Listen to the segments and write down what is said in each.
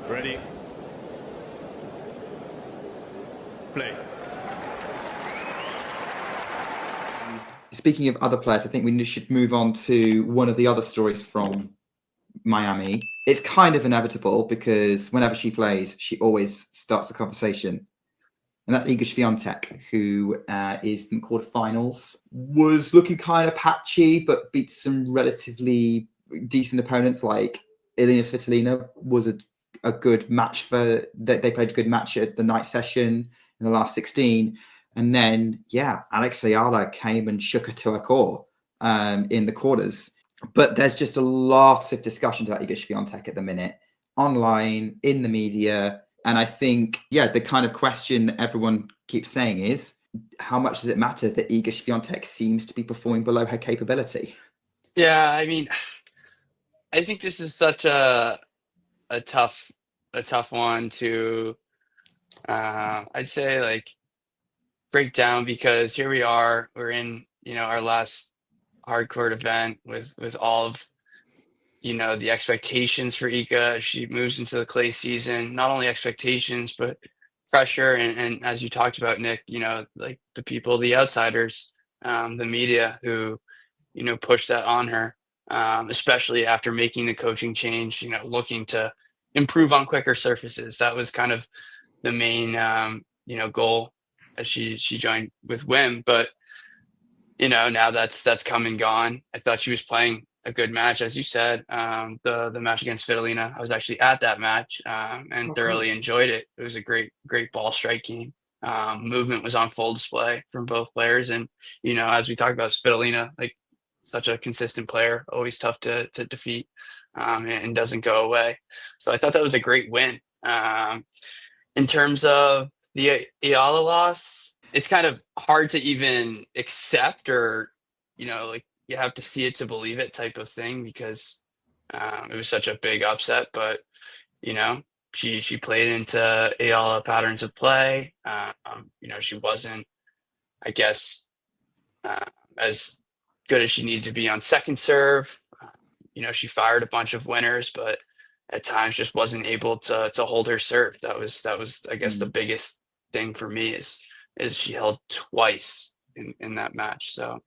Ready. Play. Speaking of other players, I think we should move on to one of the other stories from Miami. It's kind of inevitable because whenever she plays, she always starts a conversation. And that's Iga Swiatek, who is in the quarterfinals. Was looking kind of patchy, but beat some relatively decent opponents like Ilia Svitolina. Was a good match for they played a good match at the night session in the last 16. And then, Alex Eala came and shook her to her core in the quarters. But there's just a lot of discussions about Iga Swiatek at the minute, online, in the media. And I think, the kind of question everyone keeps saying is, how much does it matter that Iga Swiatek seems to be performing below her capability? Yeah, I mean, I think this is such a tough a tough one to I'd say like break down because here we are, we're in, our last hardcourt event with all of, the expectations for Ika. She moves into the clay season, not only expectations, but pressure and as you talked about, Nick, like the people, the outsiders, the media who push that on her, especially after making the coaching change, looking to improve on quicker surfaces. That was kind of the main, goal as she joined with Wim. But, now that's come and gone. I thought she was playing a good match, as you said. The match against Svitolina, I was actually at that match and Oh, thoroughly cool. enjoyed it. It was a great ball striking. Movement was on full display from both players, and as we talked about Svitolina, like such a consistent player, always tough to defeat, and doesn't go away. So I thought that was a great win. In terms of the Iala loss, it's kind of hard to even accept or, like you have to see it to believe it type of thing because it was such a big upset. But, you know, she played into Iala patterns of play. She wasn't, I guess, uh, as good as she needed to be on second serve. She fired a bunch of winners, but at times just wasn't able to hold her serve. That was I guess the Mm. biggest thing for me is she held twice in that match. So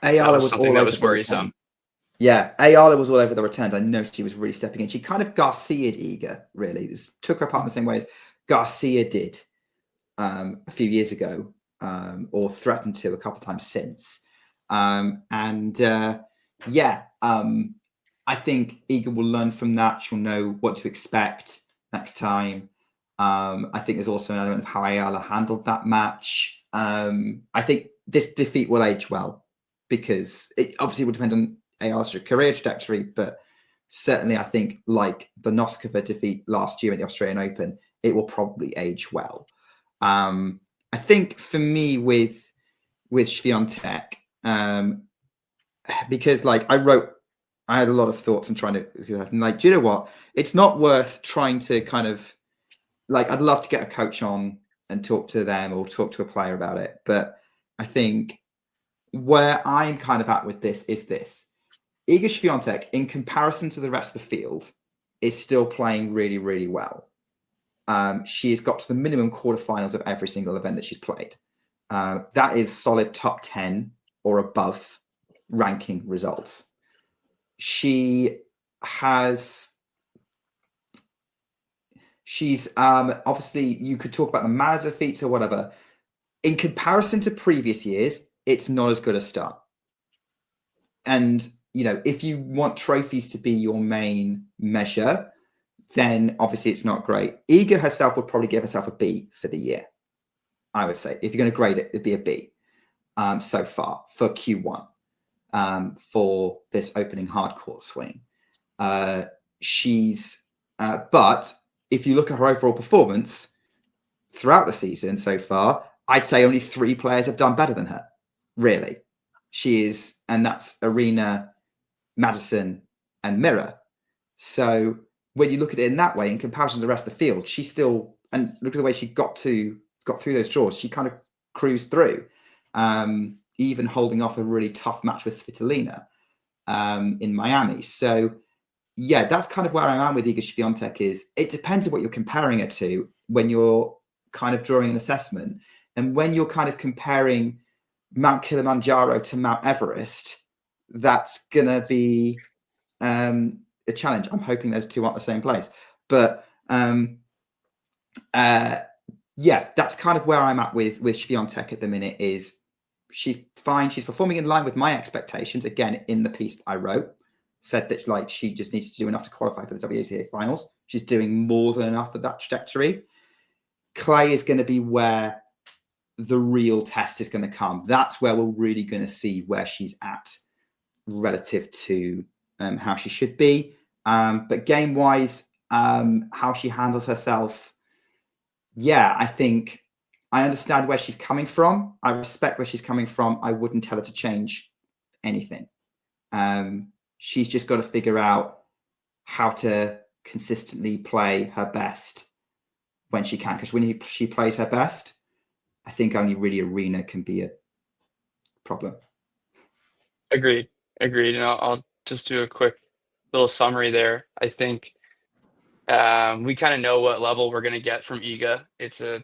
that Ayala was was something all that over was the return. worrisome. Yeah, Ayala was all over the returns. I know she was really stepping in. She kind of Garcia'd Iga, really. This took her apart in the same way as Garcia did a few years ago, or threatened to a couple of times since. And yeah, I think Iga will learn from that. She'll know what to expect next time. I think there's also an element of how Ayala handled that match. I think this defeat will age well because it obviously will depend on Ayala's career trajectory, but certainly I think like the Noskova defeat last year in the Australian Open, it will probably age well. I think for me with Swiatek, because I had a lot of thoughts and trying to do you know what? It's not worth trying to kind of I'd love to get a coach on and talk to them or talk to a player about it, but I think where I'm kind of at with this is this. Iga Swiatek, in comparison to the rest of the field, is still playing really, really well. She has got to the minimum quarterfinals of every single event that she's played. That is solid top 10 or above ranking results. She has. She's obviously, you could talk about the manager defeats or whatever. In comparison to previous years, it's not as good a start. And, if you want trophies to be your main measure, then obviously it's not great. Iga herself would probably give herself a B for the year. I would say if you're going to grade it, it'd be a B so far for Q1 for this opening hardcourt swing. But if you look at her overall performance throughout the season so far, I'd say only 3 players have done better than her. Really, she is, and that's Arena, Madison, and Mirror. So when you look at it in that way, in comparison to the rest of the field, she still, and look at the way she got through those draws. She kind of cruised through, even holding off a really tough match with Svitolina in Miami. So yeah, that's kind of where I am with Iga Swiatek. Is it depends on what you're comparing her to when you're kind of drawing an assessment, and when you're kind of comparing Mount Kilimanjaro to Mount Everest, that's gonna be a challenge. I'm hoping those two aren't the same place, but yeah, that's kind of where I'm at with Swiatek at the minute. Is she's fine. She's performing in line with my expectations. Again, in the piece that I wrote, said that like she just needs to do enough to qualify for the WTA finals. She's doing more than enough for that trajectory. Clay is going to be where the real test is going to come. That's where we're really going to see where she's at relative to how she should be. But game wise, how she handles herself, yeah, I think I understand where she's coming from. I respect where she's coming from. I wouldn't tell her to change anything. She's just got to figure out how to consistently play her best when she can. Because when she plays her best, I think only really Arena can be a problem. Agreed. Agreed. And I'll just do a quick little summary there. I think we kind of know what level we're going to get from Iga. It's a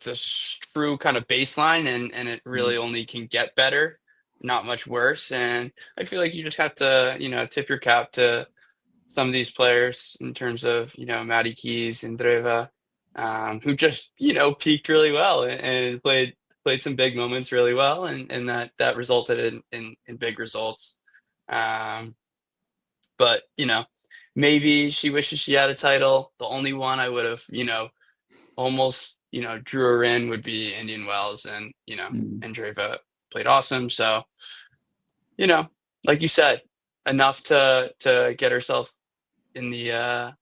true kind of baseline, and it really only can get better, not much worse. And I feel like you just have to, tip your cap to some of these players in terms of, Maddie Keys and Dreva, who just, peaked really well and played some big moments really well, and that resulted in big results. Um, but maybe she wishes she had a title. The only one I would have, almost, drew her in would be Indian Wells, and Andreeva played awesome. So, like you said, enough to get herself in the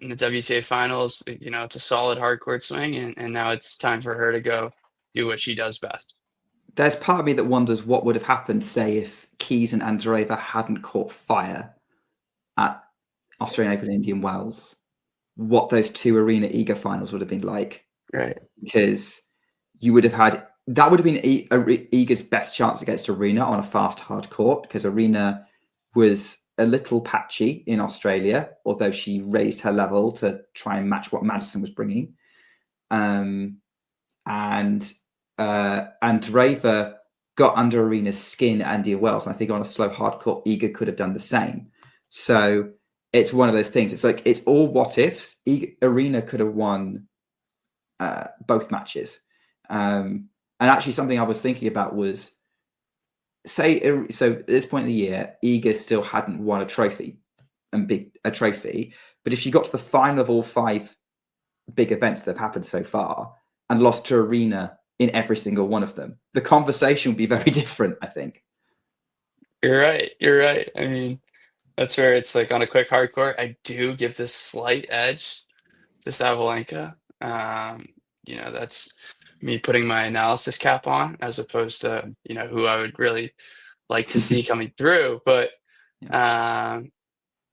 WTA finals. It's a solid hard court swing, and now it's time for her to go do what she does best. There's part of me that wonders what would have happened, say, if Keys and Andreeva hadn't caught fire at Australian Open Indian Wells, what those two Arena Iga finals would have been like. Right. Because you would have had, that would have been Iga's best chance against Arena on a fast hard court, because Arena was a little patchy in Australia, although she raised her level to try and match what Madison was bringing. And Andreeva got under Arena's skin at Indian Wells. And I think on a slow hard court, Iga could have done the same. So it's one of those things. It's like, it's all what ifs. Arena could have won both matches. And actually something I was thinking about was, so at this point in the year, Iga still hadn't won a trophy, but if she got to the final of all 5 big events that have happened so far and lost to Arena in every single one of them, the conversation would be very different, I think. You're right. You're right. I mean, that's where it's like on a quick hard court, I do give this slight edge to Sabalenka. That's me putting my analysis cap on as opposed to, who I would really like to see coming through. But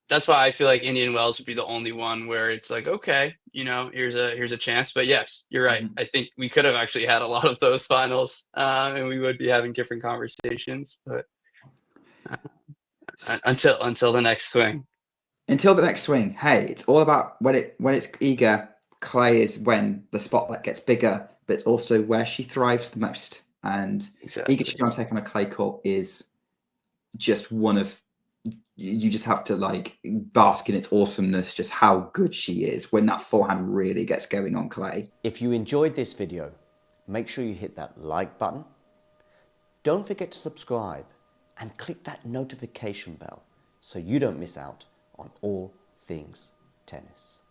that's why I feel like Indian Wells would be the only one where it's like, okay, here's a chance. But yes, you're right. I think we could have actually had a lot of those finals, and we would be having different conversations. But until the next swing. Until the next swing, hey, it's all about when it's Iga. Clay is when the spotlight gets bigger, but it's also where she thrives the most. And Exactly. Iga Swiatek on a clay court is just one of, you just have to like bask in its awesomeness, just how good she is when that forehand really gets going on clay. If you enjoyed this video, make sure you hit that like button. Don't forget to subscribe and click that notification bell so you don't miss out on all things tennis.